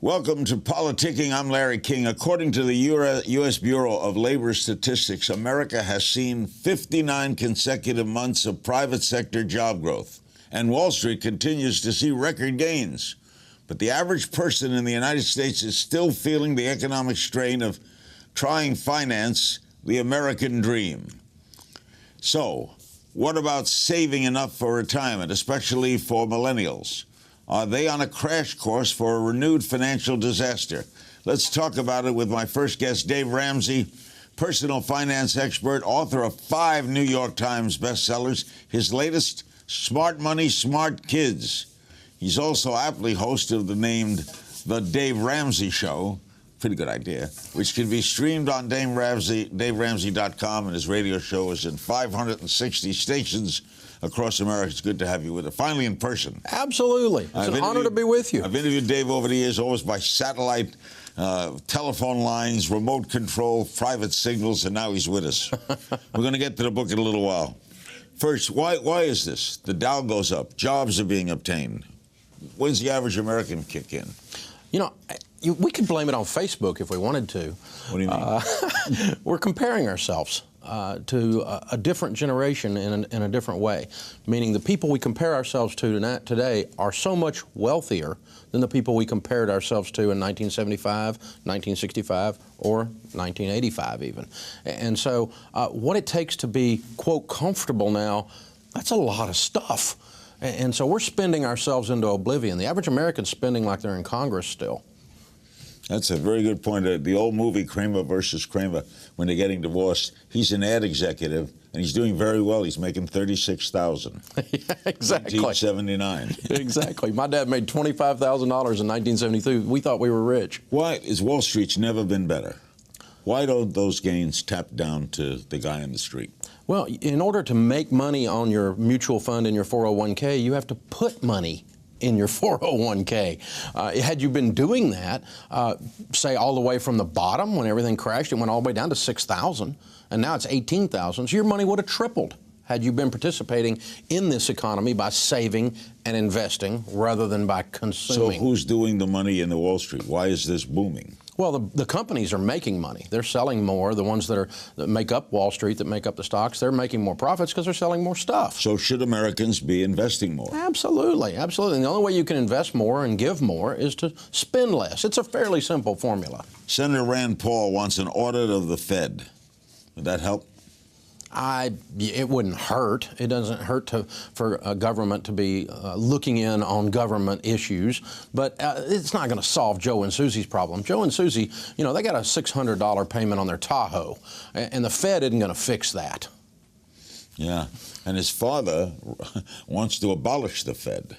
Welcome to PoliticKIng. I'm Larry King. According to the U.S. Bureau of Labor Statistics, America has seen 59 consecutive months of private sector job growth, and Wall Street continues to see record gains. But the average person in the United States is still feeling the economic strain of trying to finance the American dream. So, what about saving enough for retirement, especially for millennials? Are they on a crash course for a renewed financial disaster? Let's talk about it with my first guest, Dave Ramsey, personal finance expert, author of 5 New York Times bestsellers, his latest, Smart Money, Smart Kids. He's also aptly host of the named The Dave Ramsey Show, pretty good idea, which can be streamed on DaveRamsey.com, and his radio show is in 560 stations across America. It's good to have you with us. Finally in person. Absolutely. It's an honor to be with you. I've interviewed Dave over the years, always by satellite, telephone lines, remote control, private signals, and now he's with us. We're going to get to the book in a little while. First, why is this? The Dow goes up. Jobs are being obtained. When's the average American kick in? You know, we could blame it on Facebook if we wanted to. What do you mean? We're comparing ourselves to a different generation in a different way, meaning the people we compare ourselves to today are so much wealthier than the people we compared ourselves to in 1975, 1965, or 1985 even. And so what it takes to be, quote, comfortable now, that's a lot of stuff. And so we're spending ourselves into oblivion. The average American's spending like they're in Congress still. That's a very good point. The old movie, Kramer versus Kramer, when they're getting divorced, he's an ad executive, and he's doing very well. He's making $36,000. Yeah, exactly. 1979. Exactly. My dad made $25,000 in 1972. We thought we were rich. Why is Wall Street's never been better? Why don't those gains tap down to the guy in the street? Well, in order to make money on your mutual fund and your 401k, you have to put money in your 401k. Had you been doing that, say all the way from the bottom when everything crashed, it went all the way down to 6,000, and now it's 18,000. So your money would have tripled had you been participating in this economy by saving and investing rather than by consuming. So who's doing the money in the Wall Street? Why is this booming? Well, the companies are making money. They're selling more. The ones that make up Wall Street, that make up the stocks, they're making more profits because they're selling more stuff. So should Americans be investing more? Absolutely, absolutely. And the only way you can invest more and give more is to spend less. It's a fairly simple formula. Senator Rand Paul wants an audit of the Fed. Would that help? It wouldn't hurt. It doesn't hurt for a government to be looking in on government issues, but it's not going to solve Joe and Susie's problem. Joe and Susie, you know, they got a $600 payment on their Tahoe, and the Fed isn't going to fix that. Yeah, and his father wants to abolish the Fed.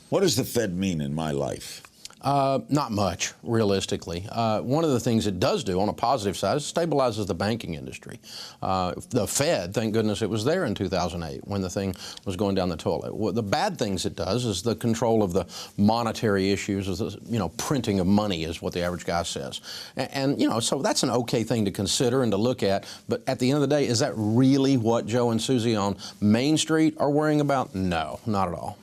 What does the Fed mean in my life? Not much, realistically. One of the things it does do on a positive side is it stabilizes the banking industry. The Fed, thank goodness it was there in 2008 when the thing was going down the toilet. The bad things it does is the control of the monetary issues, printing of money is what the average guy says. And so that's an okay thing to consider and to look at, but at the end of the day, is that really what Joe and Susie on Main Street are worrying about? No, not at all.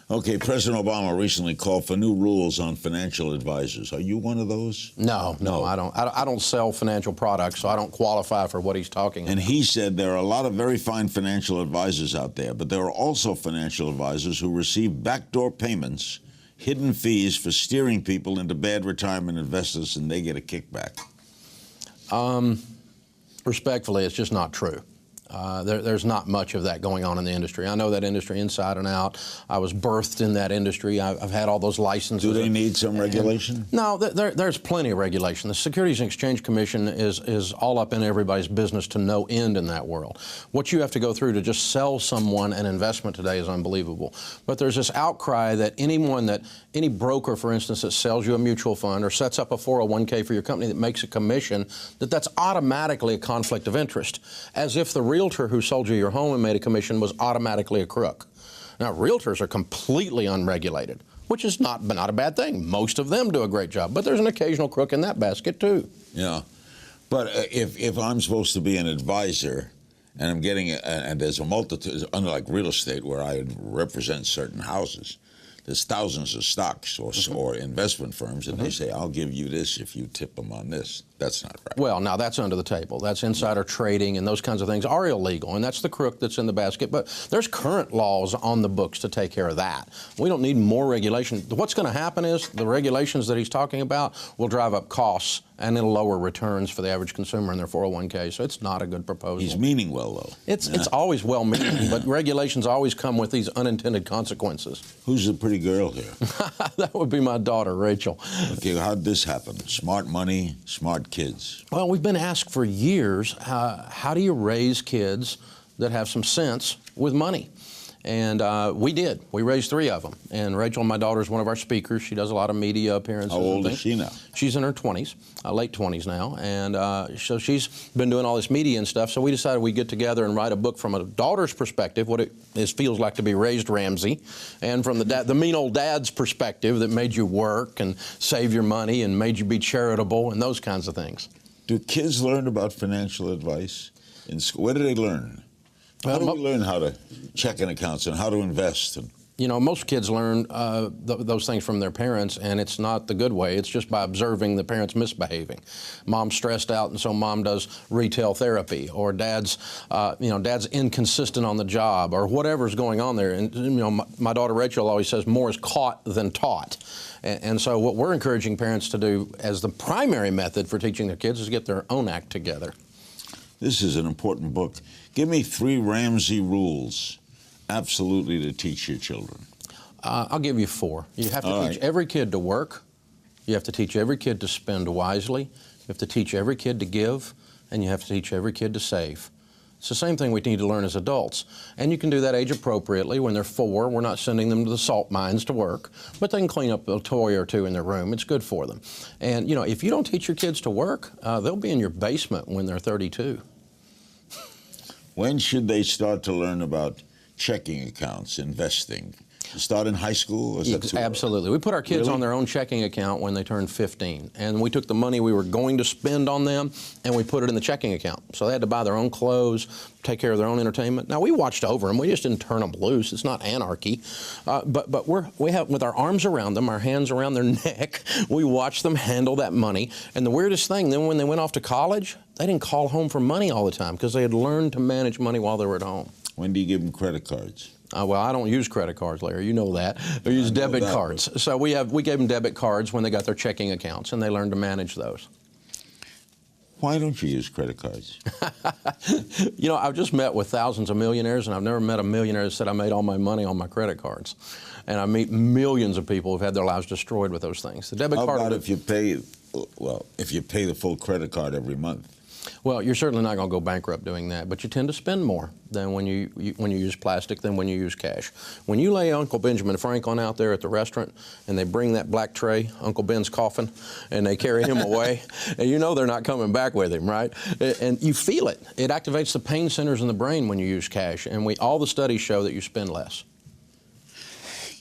Okay, President Obama recently called for new rules on financial advisors. Are you one of those? No, I don't. I don't sell financial products, so I don't qualify for what he's talking about. And he said there are a lot of very fine financial advisors out there, but there are also financial advisors who receive backdoor payments, hidden fees for steering people into bad retirement investments, and they get a kickback. Respectfully, it's just not true. There's not much of that going on in the industry. I know that industry inside and out. I was birthed in that industry. I've had all those licenses. Do they need some regulation? No, there's plenty of regulation. The Securities and Exchange Commission is all up in everybody's business to no end in that world. What you have to go through to just sell someone an investment today is unbelievable. But there's this outcry that any broker, for instance, that sells you a mutual fund or sets up a 401k for your company that makes a commission, that's automatically a conflict of interest, as if the realtor who sold you your home and made a commission was automatically a crook. Now, realtors are completely unregulated, which is not a bad thing. Most of them do a great job, but there's an occasional crook in that basket too. Yeah, but if I'm supposed to be an advisor and I'm getting, and there's a multitude, unlike real estate where I represent certain houses, there's thousands of stocks or investment firms, and they say, I'll give you this if you tip them on this. That's not right. Well, now that's under the table. That's insider trading, and those kinds of things are illegal, and that's the crook that's in the basket. But there's current laws on the books to take care of that. We don't need more regulation. What's going to happen is the regulations that he's talking about will drive up costs, and it'll lower returns for the average consumer in their 401k. So it's not a good proposal. He's meaning well, though. It's always well-meaning, but regulations always come with these unintended consequences. Who's the pretty girl here? That would be my daughter, Rachel. Okay, how'd this happen? Smart money, smart kids. Well, we've been asked for years, how do you raise kids that have some sense with money? And we did. We raised 3 of them. And Rachel, my daughter, is one of our speakers. She does a lot of media appearances. How old is she now? She's in her 20s, late 20s now. And so she's been doing all this media and stuff. So we decided we'd get together and write a book from a daughter's perspective, what it feels like to be raised Ramsey, and from the mean old dad's perspective that made you work and save your money and made you be charitable and those kinds of things. Do kids learn about financial advice in school? Where do they learn? How do we learn how to check in accounts and how to invest? You know, most kids learn those things from their parents, and it's not the good way. It's just by observing the parents misbehaving. Mom's stressed out, and so mom does retail therapy, or dad's inconsistent on the job, or whatever's going on there. And you know, my daughter Rachel always says more is caught than taught. And so what we're encouraging parents to do as the primary method for teaching their kids is get their own act together. This is an important book. Give me 3 Ramsey rules, absolutely, to teach your children. I'll give you 4. You have to teach every kid to work. You have to teach every kid to spend wisely. You have to teach every kid to give. And you have to teach every kid to save. It's the same thing we need to learn as adults. And you can do that age appropriately. When they're 4, we're not sending them to the salt mines to work, but they can clean up a toy or 2 in their room. It's good for them. And, you know, if you don't teach your kids to work, they'll be in your basement when they're 32. When should they start to learn about checking accounts, investing? Start in high school? Or is that too Absolutely. We put our kids on their own checking account when they turned 15. And we took the money we were going to spend on them and we put it in the checking account. So they had to buy their own clothes, take care of their own entertainment. Now, we watched over them. We just didn't turn them loose. It's not anarchy. But we have, with our arms around them, our hands around their neck, we watched them handle that money. And the weirdest thing, then when they went off to college, they didn't call home for money all the time because they had learned to manage money while they were at home. When do you give them credit cards? Well, I don't use credit cards, Larry. You know that. I use debit cards. So we gave them debit cards when they got their checking accounts, and they learned to manage those. Why don't you use credit cards? You know, I've just met with thousands of millionaires, and I've never met a millionaire that said I made all my money on my credit cards. And I meet millions of people who've had their lives destroyed with those things. The debit card. How about if you pay the full credit card every month? Well, you're certainly not going to go bankrupt doing that, but you tend to spend more than when you use plastic than when you use cash. When you lay Uncle Benjamin Franklin out there at the restaurant and they bring that black tray, Uncle Ben's coffin, and they carry him away, and you know they're not coming back with him, right? And you feel it. It activates the pain centers in the brain when you use cash, and all the studies show that you spend less.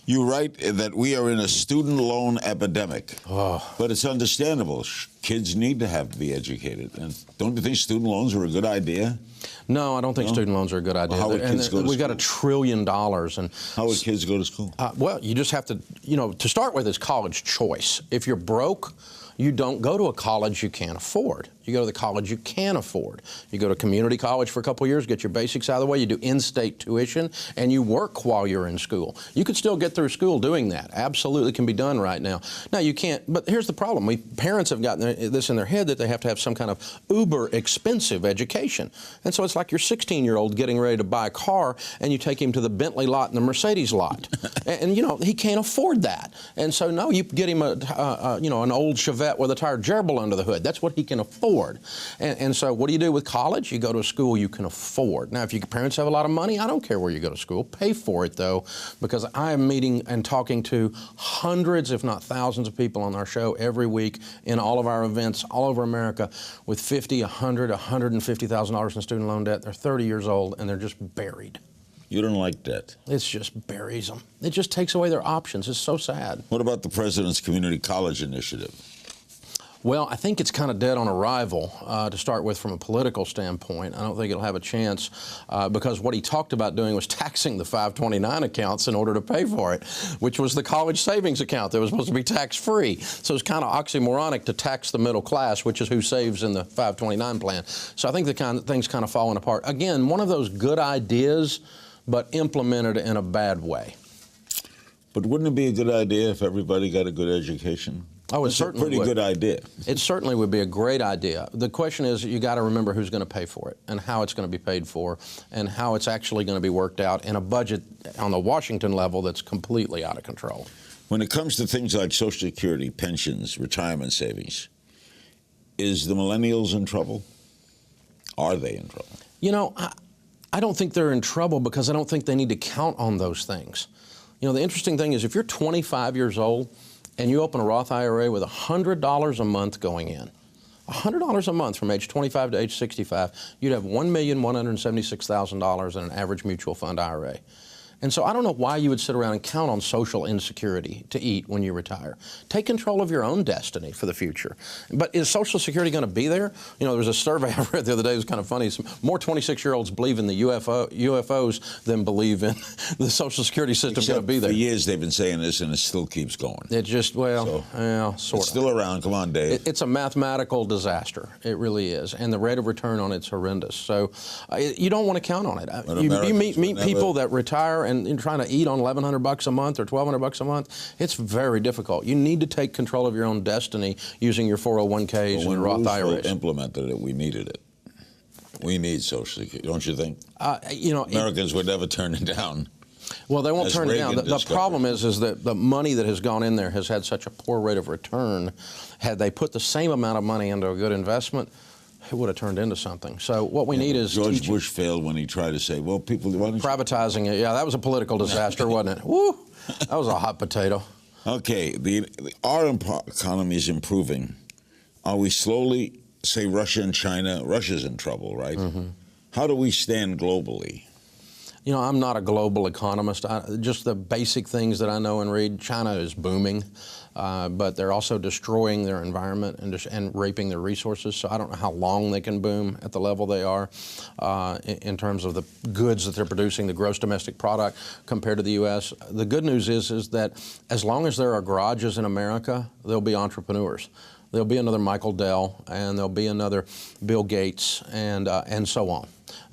You write that we are in a student loan epidemic, but it's understandable. Kids need to be educated. And don't you think student loans are a good idea? No, I don't think student loans are a good idea. How would kids go to school? We've got $1 trillion. And how would kids go to school? Well, you just have to, to start with is college choice. If you're broke, you don't go to a college you can't afford. You go to the college you can afford. You go to community college for a couple of years, get your basics out of the way, you do in-state tuition, and you work while you're in school. You could still get through school doing that. Absolutely can be done right now. Now, you can't, but here's the problem. Parents have gotten this in their head that they have to have some kind of uber expensive education. And so it's like your 16-year-old getting ready to buy a car, and you take him to the Bentley lot and the Mercedes lot. and he can't afford that. And so, no, you get him an old Chevette with a tire gerbil under the hood. That's what he can afford. And so what do you do with college? You go to a school you can afford. Now, if your parents have a lot of money, I don't care where you go to school. Pay for it, though, because I am meeting and talking to hundreds, if not thousands of people on our show every week in all of our events all over America with $50,000, $100,000, $150,000 in student loan debt. They're 30 years old, and they're just buried. You don't like debt? It just buries them. It just takes away their options. It's so sad. What about the President's Community College Initiative? Well, I think it's kind of dead on arrival to start with from a political standpoint. I don't think it'll have a chance because what he talked about doing was taxing the 529 accounts in order to pay for it, which was the college savings account that was supposed to be tax-free. So it's kind of oxymoronic to tax the middle class, which is who saves in the 529 plan. So I think the thing's kind of falling apart. Again, one of those good ideas, but implemented in a bad way. But wouldn't it be a good idea if everybody got a good education? Oh, it's certainly a pretty good idea. It certainly would be a great idea. The question is, you got to remember who's going to pay for it and how it's going to be paid for and how it's actually going to be worked out in a budget on the Washington level that's completely out of control. When it comes to things like Social Security, pensions, retirement savings, is the millennials in trouble? Are they in trouble? You know, I don't think they're in trouble because I don't think they need to count on those things. You know, the interesting thing is if you're 25 years old and you open a Roth IRA with $100 a month going in, $100 a month from age 25 to age 65, you'd have $1,176,000 in an average mutual fund IRA. And so I don't know why you would sit around and count on social insecurity to eat when you retire. Take control of your own destiny for the future. But is Social Security going to be there? You know, there was a survey I read the other day. It was kind of funny. More 26-year-olds believe in the UFOs than believe in the Social Security system going to be there. For years they've been saying this, and it still keeps going. It just, well, sort of. It's still around. Come on, Dave. It's a mathematical disaster. It really is. And the rate of return on it's horrendous. So you don't want to count on it. You meet people that retire and trying to eat on $1,100 a month or $1,200 a month, it's very difficult. You need to take control of your own destiny using your 401ks and Roth IRAs. When Roosevelt implemented it, we needed it. We need Social Security, don't you think? You know, Americans would never turn it down. Well, they won't turn it down. The problem is that the money that has gone in there has had such a poor rate of return. Had they put the same amount of money into a good investment, it would have turned into something. So what we need is George Bush failed when he tried to say, well, people... Privatizing it, yeah, that was a political disaster, wasn't it? Woo! That was a hot potato. Okay, our economy is improving. Are we slowly, say Russia and China, Russia's in trouble, right? Mm-hmm. How do we stand globally? You know, I'm not a global economist. Just the basic things that I know and read, China is booming, but they're also destroying their environment and raping their resources. So I don't know how long they can boom at the level they are in terms of the goods that they're producing, the gross domestic product compared to the U.S. The good news is that as long as there are garages in America, there'll be entrepreneurs. There'll be another Michael Dell, and there'll be another Bill Gates, and so on.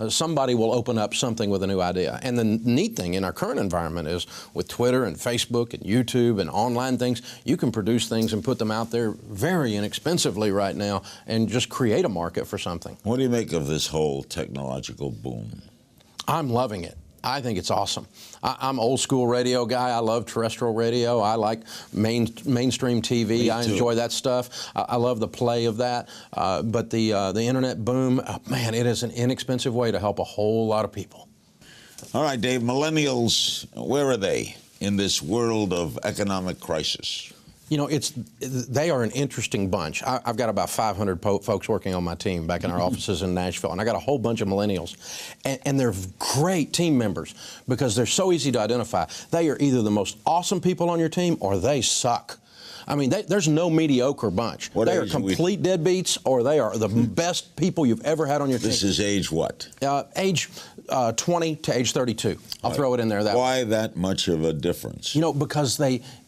Somebody will open up something with a new idea. And the neat thing in our current environment is with Twitter and Facebook and YouTube and online things, you can produce things and put them out there very inexpensively right now and just create a market for something. What do you make of this whole technological boom? I'm loving it. I think it's awesome. I'm old school radio guy. I love terrestrial radio. I like mainstream TV. I enjoy that stuff. I love the play of that. But the internet boom, man, it is an inexpensive way to help a whole lot of people. All right, Dave, millennials, where are they in this world of economic crisis? You know, they are an interesting bunch. I've got about 500 folks working on my team back in our offices in Nashville, and I got a whole bunch of millennials. And they're great team members because they're so easy to identify. They are either the most awesome people on your team or they suck. I mean, there's no mediocre bunch. They are complete deadbeats or they are the best people you've ever had on your team. This is age what? Age 20 to age 32. I'll throw it in there that way. Why that much of a difference? You know, because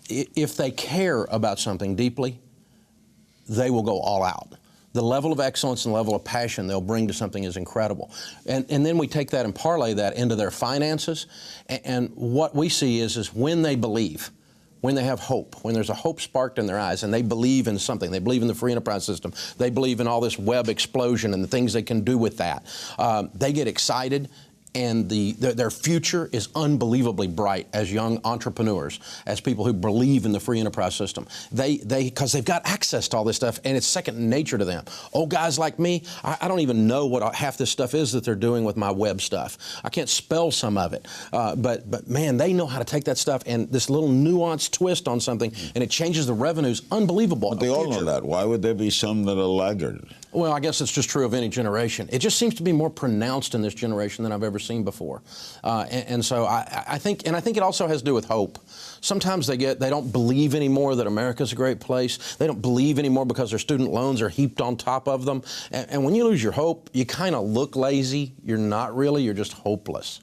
if they care about something deeply, they will go all out. The level of excellence and level of passion they'll bring to something is incredible. And then we take that and parlay that into their finances. And what we see is when they believe, when they have hope, when there's a hope sparked in their eyes and they believe in something, they believe in the free enterprise system, they believe in all this web explosion and the things they can do with that, they get excited. And their future is unbelievably bright as young entrepreneurs, as people who believe in the free enterprise system. Because they've got access to all this stuff, and it's second nature to them. Old guys like me, I don't even know what half this stuff is that they're doing with my web stuff. I can't spell some of it. But man, they know how to take that stuff and this little nuanced twist on something, and it changes the revenues. Unbelievable. But they all know that. Why would there be some that are laggard? Well, I guess it's just true of any generation. It just seems to be more pronounced in this generation than I've ever seen before. And so I think it also has to do with hope. Sometimes they don't believe anymore that America's a great place. They don't believe anymore because their student loans are heaped on top of them. And when you lose your hope, you kind of look lazy. You're not really, you're just hopeless.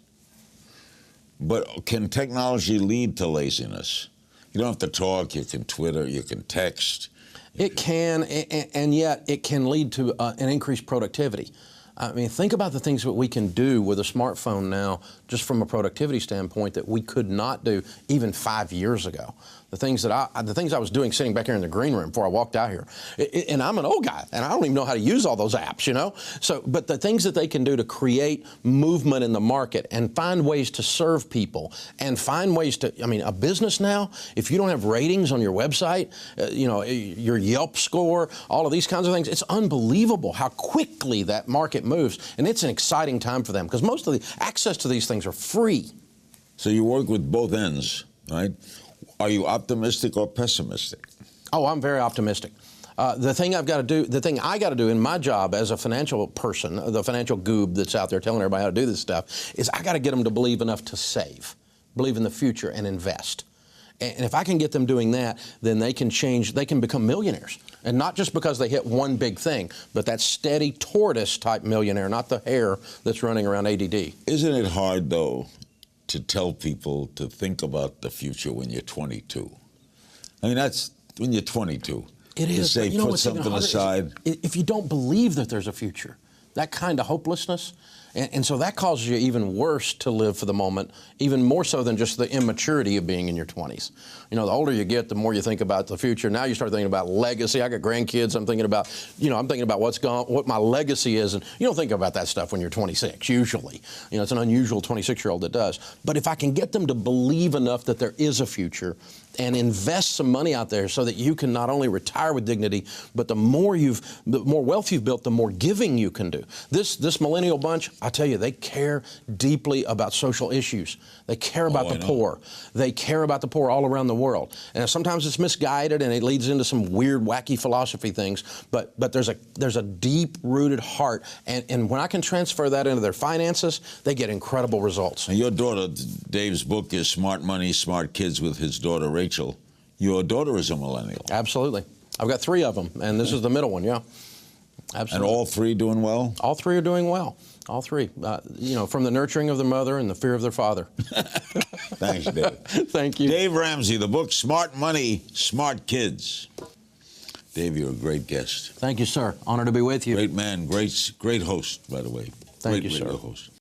But can technology lead to laziness? You don't have to talk, you can Twitter, you can text. It can, and yet it can lead to an increased productivity. I mean, think about the things that we can do with a smartphone now, just from a productivity standpoint, that we could not do even 5 years ago. The things I was doing sitting back here in the green room before I walked out here, and I'm an old guy, and I don't even know how to use all those apps, you know. So, but the things that they can do to create movement in the market and find ways to serve people and find ways to, I mean, a business now, if you don't have ratings on your website, you know, your Yelp score, all of these kinds of things, it's unbelievable how quickly that market moves, and it's an exciting time for them because most of the access to these things are free. So you work with both ends, right? Are you optimistic or pessimistic? Oh, I'm very optimistic. The thing I got to do in my job as a financial person, the financial goob that's out there telling everybody how to do this stuff, is I got to get them to believe enough to save, believe in the future and invest. And if I can get them doing that, then they can change, they can become millionaires. And not just because they hit one big thing, but that steady tortoise type millionaire, not the hare that's running around ADD. Isn't it hard, though, to tell people to think about the future when you're 22? I mean, that's when you're 22. It is. To say, you know, put something aside. If you don't believe that there's a future, that kind of hopelessness, and so that causes you even worse to live for the moment, even more so than just the immaturity of being in your 20s. You know, the older you get, the more you think about the future. Now you start thinking about legacy. I got grandkids. I'm thinking about, you know, what my legacy is. And you don't think about that stuff when you're 26, usually. You know, it's an unusual 26-year-old that does. But if I can get them to believe enough that there is a future and invest some money out there so that you can not only retire with dignity, but the more wealth you've built, the more giving you can do. This millennial bunch, I tell you, they care deeply about social issues. They care about the poor. They care about the poor all around the world. And sometimes it's misguided and it leads into some weird, wacky philosophy things. But there's a deep-rooted heart. And when I can transfer that into their finances, they get incredible results. And your daughter, Dave's book is Smart Money, Smart Kids with his daughter, Rachel. Your daughter is a millennial. Absolutely. I've got 3 of them, and this is the middle one, yeah. Absolutely. And all 3 doing well? All 3 are doing well. All 3. You know, from the nurturing of their mother and the fear of their father. Thanks, Dave. Thank you. Dave Ramsey, the book Smart Money, Smart Kids. Dave, you're a great guest. Thank you, sir. Honor to be with you. Great man, great host, by the way. Thank you, sir. Great host.